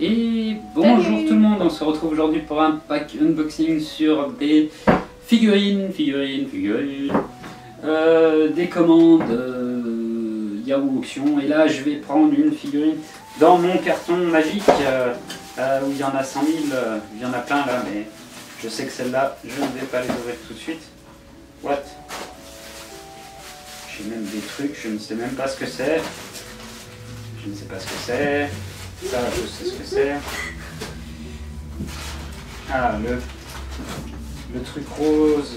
Et bonjour tout le monde, on se retrouve aujourd'hui pour un pack unboxing sur des figurines, des commandes Yahoo Auction. Et là je vais prendre une figurine dans mon carton magique où il y en a 100 000, il y en a plein là, mais je sais que celle-là je ne vais pas les ouvrir tout de suite. What? J'ai même des trucs, je ne sais même pas ce que c'est. Je ne sais pas ce que c'est. Ça, je sais ce que c'est. Ah, le truc rose.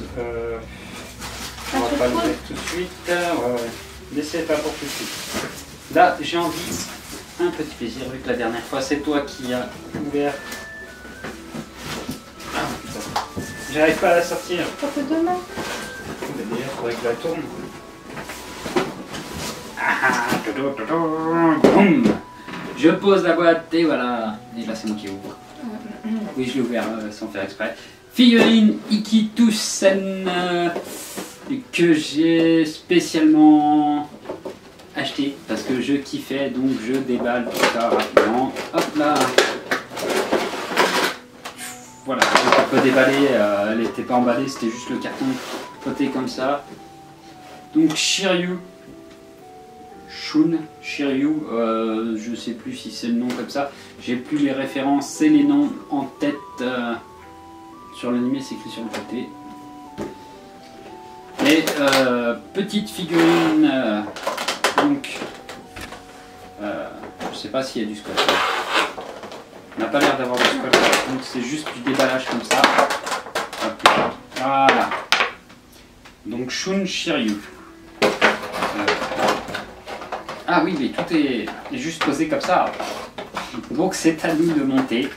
On va pas le mettre tout de suite. Ouais. Laissez pas pour tout de suite. Là, j'ai envie, un petit plaisir, vu que la dernière fois, c'est toi qui as ouvert. Ah, putain. J'arrive pas à la sortir. Ça fait deux mains. D'ailleurs, il faudrait que je la tourne. Boum. Je pose la boîte et voilà. Et là c'est moi qui ouvre. Oui, je l'ai ouvert sans faire exprès. Figurine Ikitousén que j'ai spécialement acheté parce que je kiffais, donc je déballe tout ça rapidement. Hop là. Voilà, on peut déballer. Elle n'était pas emballée, c'était juste le carton poté comme ça. Donc Shiryu. Shiryu, je sais plus si c'est le nom comme ça, j'ai plus les références et les noms en tête. Sur l'anime c'est écrit sur le côté. Et petite figurine, donc je sais pas s'il y a du scotch. On n'a pas l'air d'avoir du scotch, donc c'est juste du déballage comme ça. Hop, voilà. Donc Shun Shiryu. Ah oui, mais tout est juste posé comme ça. Donc c'est à nous de monter.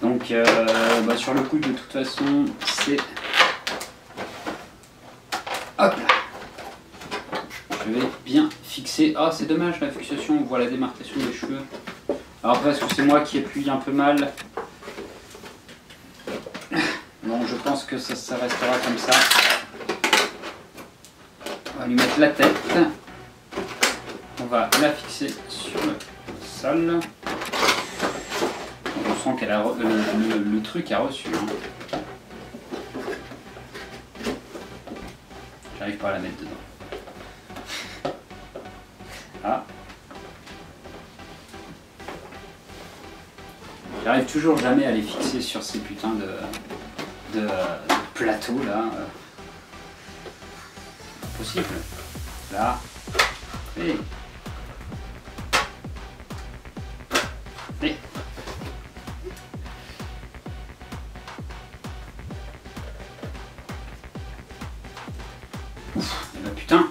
Donc sur le coup, de toute façon, c'est... Hop là. Je vais bien fixer. Ah, c'est dommage la fixation, on voit la démarcation des cheveux. Alors parce que c'est moi qui appuie un peu mal. Bon, je pense que ça restera comme ça. On va lui mettre la tête. On va la fixer sur le sol. On sent qu'elle a le truc a reçu. Hein. J'arrive pas à la mettre dedans. Ah. J'arrive toujours jamais à les fixer sur ces putains de plateaux là. Impossible. Là. Et... Ouf, et bah putain.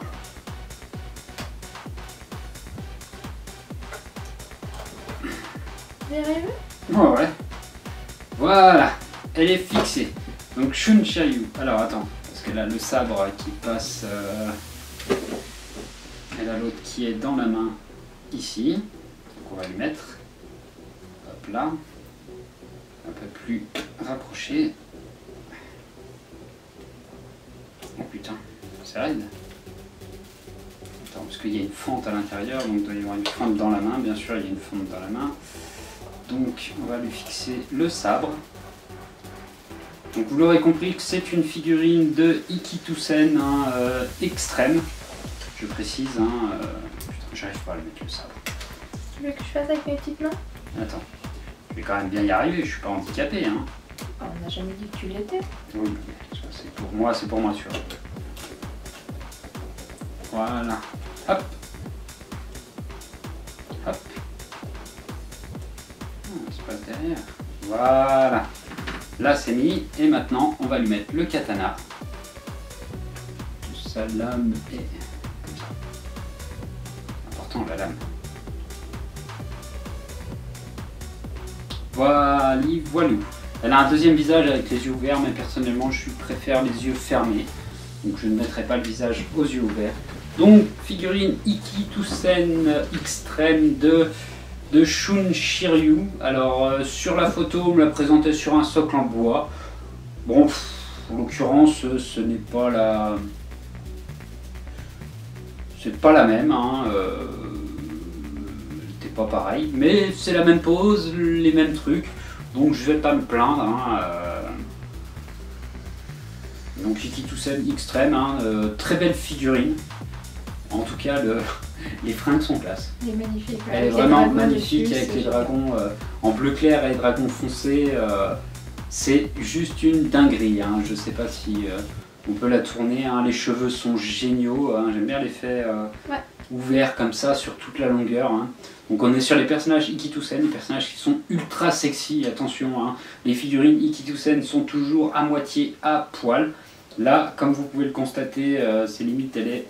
Vous y arrivez? Oh ouais. Voilà, elle est fixée. Donc Shun Shiryu. Alors attends, parce qu'elle a le sabre qui passe. Elle a l'autre qui est dans la main ici. Donc on va lui mettre. Hop là. Un peu plus rapproché. Oh putain, c'est raide. Attends, parce qu'il y a une fente à l'intérieur, donc il doit y avoir une fente dans la main. Bien sûr, il y a une fente dans la main. Donc on va lui fixer le sabre. Donc vous l'aurez compris que c'est une figurine de Ikitousén extrême. Je précise, putain, j'arrive pas à le mettre le sabre. Tu veux que je fasse avec mes petites mains? Attends, je vais quand même bien y arriver, je suis pas handicapé. Hein. Oh, on n'a jamais dit que tu l'étais. Oui, c'est pour moi sûr. Voilà. Hop. Hop. On se passe derrière. Voilà. Là c'est mis, et maintenant on va lui mettre le katana. Sa lame est comme ça. Important la lame. Voilà, voilou. Elle a un deuxième visage avec les yeux ouverts, mais personnellement je préfère les yeux fermés. Donc je ne mettrai pas le visage aux yeux ouverts. Donc figurine Ikitousén extrême de Shun Shiryu. Alors sur la photo on me l'a présenté sur un socle en bois. Bon, en l'occurrence ce n'est pas la... C'est pas la même. Hein. Elle n'était pas pas pareil, mais c'est la même pose, les mêmes trucs, donc je vais pas me plaindre. Hein, Donc Ikitousén Extreme, hein, très belle figurine. En tout cas, les fringues sont classe. Elle est magnifique. Elle est vraiment magnifique avec les dragons en bleu clair et les dragons foncés. C'est juste une dinguerie. Hein. Je sais pas si on peut la tourner. Hein. Les cheveux sont géniaux. Hein. J'aime bien l'effet ouvert comme ça sur toute la longueur. Hein. Donc on est sur les personnages Ikitousén, les personnages qui sont ultra sexy. Attention, hein. Les figurines Ikitousén sont toujours à moitié à poil. Là, comme vous pouvez le constater, c'est limite, elle est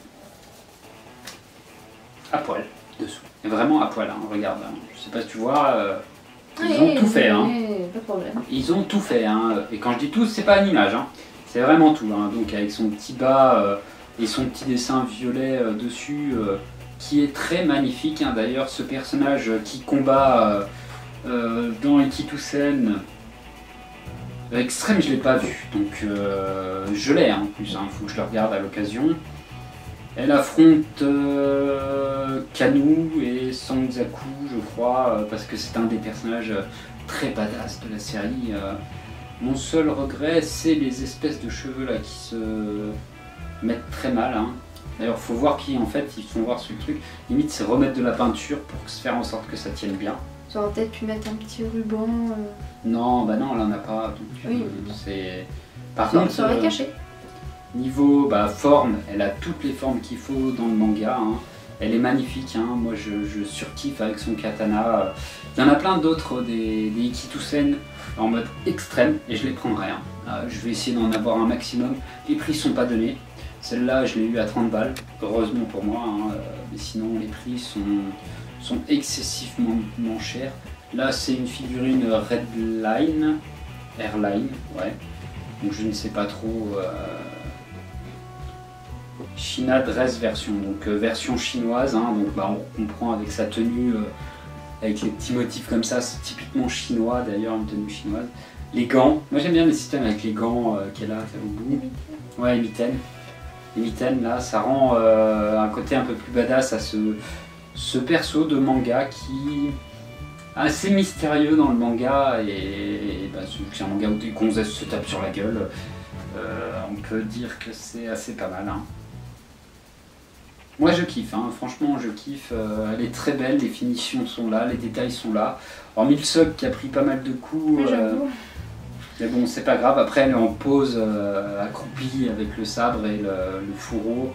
à poil dessous. Et vraiment à poil, hein. Regarde, hein. Je sais pas si tu vois, ils ont tout fait. Hein. Pas de problème. Ils ont tout fait. Hein. Et quand je dis tout, c'est pas une image, hein. C'est vraiment tout. Hein. Donc avec son petit bas et son petit dessin violet dessus, qui est très magnifique. Hein. D'ailleurs, ce personnage qui combat dans Ikitousén Extreme, je l'ai pas vu, donc je l'ai en plus, hein, faut que je le regarde à l'occasion. Elle affronte Kanou et Sanzaku, je crois, parce que c'est un des personnages très badass de la série. Mon seul regret, c'est les espèces de cheveux là qui se mettent très mal. Hein. D'ailleurs, faut voir qui en fait, ils font voir ce truc. Limite, c'est remettre de la peinture pour faire en sorte que ça tienne bien. Tu aurais peut-être pu mettre un petit ruban. Non, bah non, là on n'a pas. Donc, oui. C'est. Par contre, ça aurait caché. Niveau forme, elle a toutes les formes qu'il faut dans le manga. Hein. Elle est magnifique. Hein. Moi, je surkiffe avec son katana. Il y en a plein d'autres des Ikitousén en mode extrême et je les prendrai. Hein. Je vais essayer d'en avoir un maximum. Les prix sont pas donnés. Celle-là, je l'ai eu à 30 balles. Heureusement pour moi. Hein. Mais sinon, les prix sont excessivement chers. Là, c'est une figurine Redline, Airline, ouais. Donc je ne sais pas trop. China Dress version, donc version chinoise. Hein, donc on comprend avec sa tenue, avec les petits motifs comme ça, c'est typiquement chinois d'ailleurs, une tenue chinoise. Les gants, moi j'aime bien le système avec les gants qu'elle a au bout. Ouais, les mitaines. Les mitaines là, ça rend un côté un peu plus badass à ce perso de manga qui est assez mystérieux dans le manga et c'est un manga où des gonzesses se tapent sur la gueule. On peut dire que c'est assez pas mal. Hein. Moi je kiffe, hein. Franchement je kiffe, elle est très belle, les finitions sont là, les détails sont là. Hormis le soc qui a pris pas mal de coups, mais bon c'est pas grave, après elle est en pose accroupie avec le sabre et le fourreau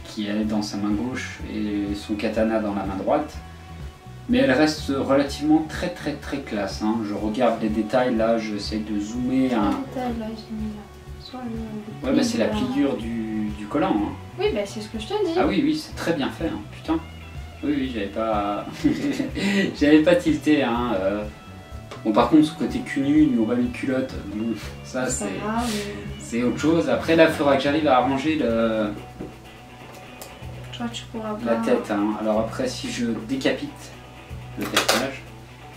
qui est dans sa main gauche et son katana dans la main droite. Mais elle reste relativement très classe. Hein. Je regarde les détails là, j'essaie de zoomer. Ouais, bah c'est la pliure du collant. Hein. Oui, bah c'est ce que je te dis. Ah oui, c'est très bien fait, hein. Putain. Oui, j'avais pas. J'avais pas tilté. Hein. Bon, par contre, ce côté cul nu, ils n'ont pas mis de culotte. Bon, ça, c'est autre chose. Après, là, il faudra que j'arrive à arranger la tête. Hein. Alors, après, si je décapite le personnage,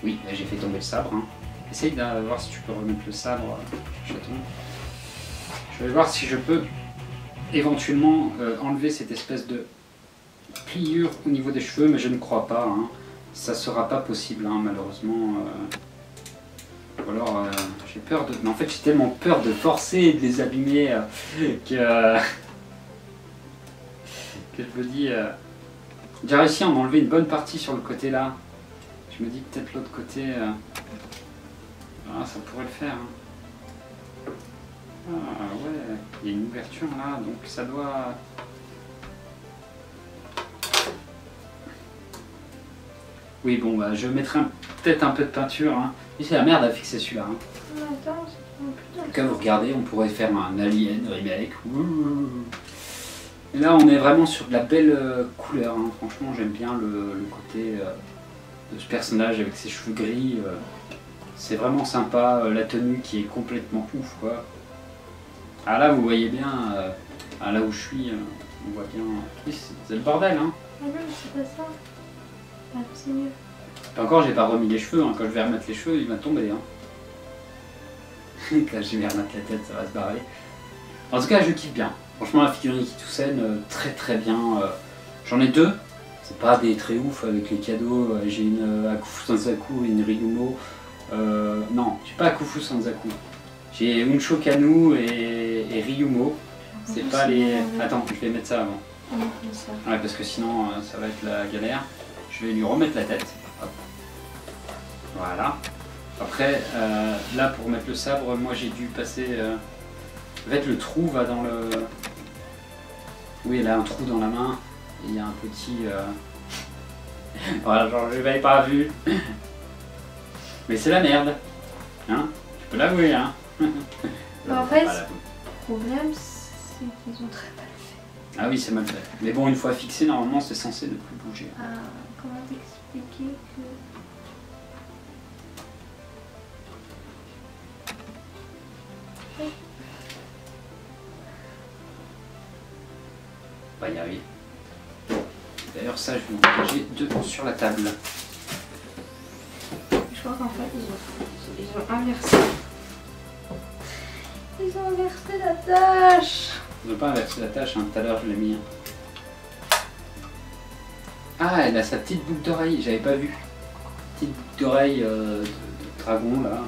oui, là, j'ai fait tomber le sabre. Hein. Essaye de voir si tu peux remettre le sabre, chaton. Je vais voir si je peux éventuellement enlever cette espèce de pliure au niveau des cheveux, mais je ne crois pas. Hein. Ça sera pas possible, hein, malheureusement. Ou alors, j'ai peur de... Mais en fait, j'ai tellement peur de forcer et de les abîmer que je me dis... J'ai réussi à m'enlever une bonne partie sur le côté là. Je me dis que peut-être l'autre côté... ça pourrait le faire. Hein. Ah ouais, il y a une ouverture là, donc ça doit... Oui bon, bah je mettrai peut-être un peu de peinture. Hein. C'est la merde à fixer celui-là. Hein. En tout cas, vous regardez, on pourrait faire un Alien remake. Et là, on est vraiment sur de la belle couleur. Hein. Franchement, j'aime bien le côté de ce personnage avec ses cheveux gris. C'est vraiment sympa. La tenue qui est complètement ouf, quoi. Ah là, vous voyez bien, là où je suis, on voit bien. C'est le bordel, hein. Ah non, c'est pas ça. Ah, c'est mieux. Et encore, j'ai pas remis les cheveux. Hein. Quand je vais remettre les cheveux, il va tomber. Hein. Quand je vais remettre la tête, ça va se barrer. En tout cas, je kiffe bien. Franchement, la figurine Ikitousén, très bien. J'en ai deux. C'est pas des très ouf avec les cadeaux. J'ai une Akufu Sanzaku et une Ryumo. Non, j'ai pas Akufu Sanzaku. J'ai Unsho Kanu et Ryumo. C'est pas les... Attends, je vais mettre ça avant. Ouais, parce que sinon ça va être la galère. Je vais lui remettre la tête. Hop. Voilà. Après, là pour mettre le sabre, moi j'ai dû passer... En fait, le trou va dans le... Oui, elle a un trou dans la main. Et il y a un petit... Voilà, genre je l'avais pas vu. Mais c'est la merde. Hein? Je peux l'avouer, hein. En fait, le problème, c'est qu'ils ont très mal fait. Ah oui, c'est mal fait. Mais bon, une fois fixé, normalement, c'est censé ne plus bouger. Comment t'expliquer que... On va y arriver. D'ailleurs, ça, je vais vous engager deux sur la table. Je crois qu'en fait, ils ont inversé. Ils ont inversé la tâche. Ils n'ont pas inversé la tâche, hein. Tout à l'heure, je l'ai mis. Ah, elle a sa petite boucle d'oreille, j'avais pas vu. Petite boucle d'oreille de dragon, là.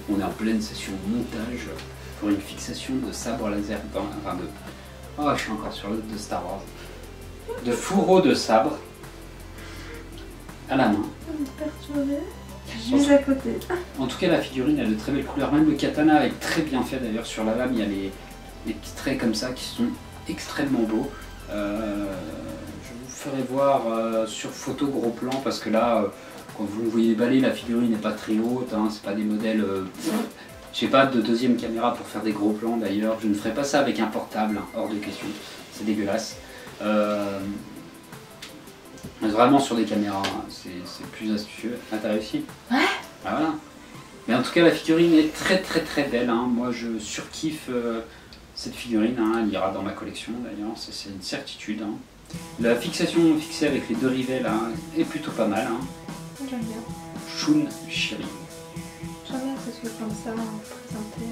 On est en pleine session montage pour une fixation de sabre laser dans... Enfin de... Oh, je suis encore sur l'autre de Star Wars. De fourreau de sabre à la main. Perturbé. Juste à côté. En tout cas, la figurine a de très belles couleurs. Même le katana est très bien fait d'ailleurs. Sur la lame, il y a les petits traits comme ça qui sont extrêmement beaux. Je vous ferai voir sur photo gros plan parce que là, quand vous le voyez baler, la figurine n'est pas très haute. Hein, c'est pas des modèles. J'ai pas de deuxième caméra pour faire des gros plans d'ailleurs. Je ne ferai pas ça avec un portable, hein, hors de question. C'est dégueulasse. Vraiment sur des caméras, c'est plus astucieux. Ah, t'as réussi? Ouais. Ah, voilà. Mais en tout cas, la figurine est très très très belle. Hein. Moi, je surkiffe cette figurine. Hein. Elle ira dans ma collection d'ailleurs, c'est une certitude. Hein. La fixation fixée avec les deux rivets là est plutôt pas mal. Hein. J'aime bien. Shun Shiri. J'aime bien que ce soit comme ça, présenté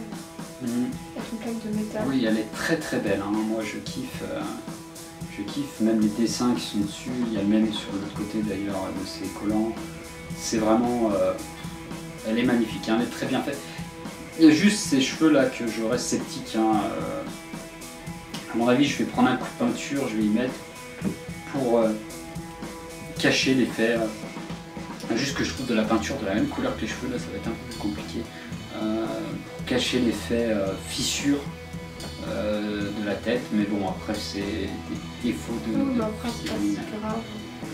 avec une plaque de métal. Oui, elle est très très belle. Hein. Moi, je kiffe. Même les dessins qui sont dessus, il y a le même sur l'autre côté d'ailleurs de ces collants. C'est vraiment... elle est magnifique, hein, elle est très bien faite. Il y a juste ces cheveux là que je reste sceptique. Hein, à mon avis, je vais prendre un coup de peinture, je vais y mettre pour cacher l'effet. Juste que je trouve de la peinture de la même couleur que les cheveux, là ça va être un peu plus compliqué. Pour cacher l'effet fissure de la tête, mais bon après c'est des défauts de après c'est pas si grave.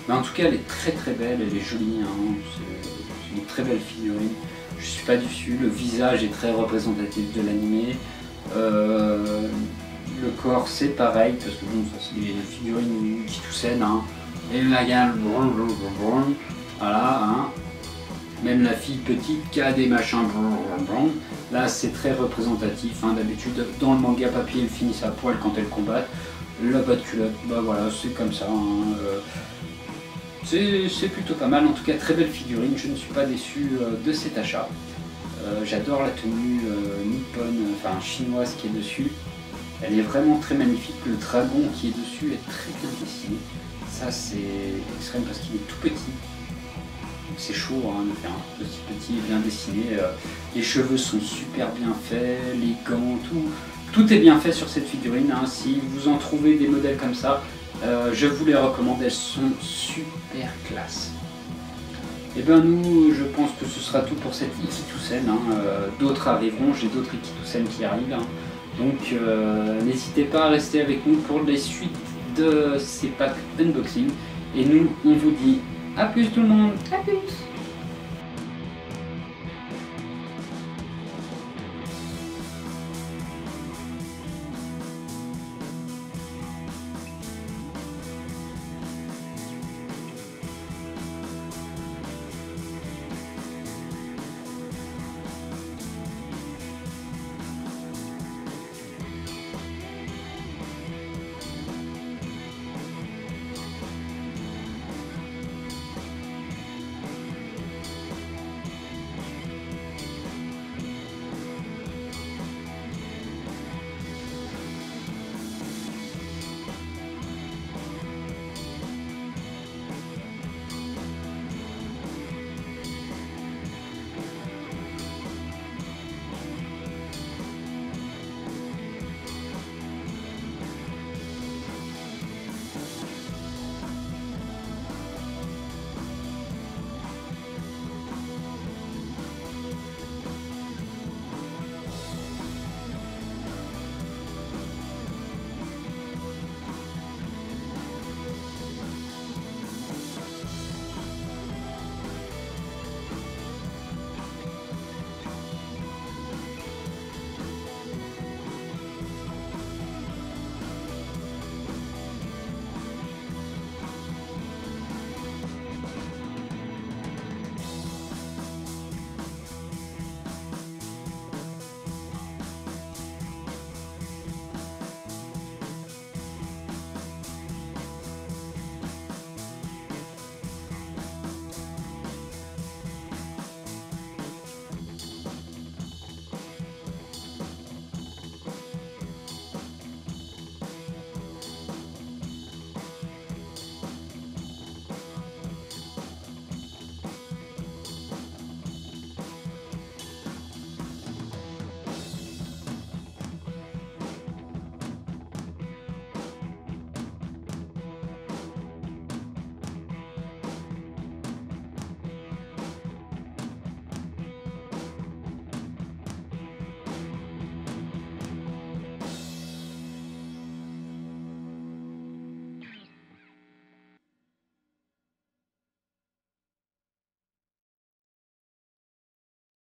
Mais en tout cas elle est très très belle, elle est jolie, hein. C'est une très belle figurine, je suis pas déçu, le visage est très représentatif de l'animé, le corps c'est pareil, parce que bon ça c'est des figurines qui toussent, hein. Et la gamme, voilà, hein. Même la fille petite qui a des machins, là c'est très représentatif. Hein. D'habitude dans le manga papier ils finissent à poil quand elles combattent. La bas de culotte, bah voilà, c'est comme ça. Hein. C'est plutôt pas mal, en tout cas très belle figurine, je ne suis pas déçu de cet achat. J'adore la tenue nippone, enfin chinoise qui est dessus. Elle est vraiment très magnifique, le dragon qui est dessus est très bien dessiné. Ça c'est extrême parce qu'il est tout petit. C'est chaud hein, de faire un petit bien dessiné. Les cheveux sont super bien faits, les gants, tout est bien fait sur cette figurine. Hein. Si vous en trouvez des modèles comme ça, je vous les recommande, elles sont super classe. Et bien nous, je pense que ce sera tout pour cette Ikitosen. Hein. D'autres arriveront, j'ai d'autres Ikitosen qui arrivent. Hein. Donc n'hésitez pas à rester avec nous pour les suites de ces packs unboxing. Et nous, on vous dit à plus tout le monde. À plus.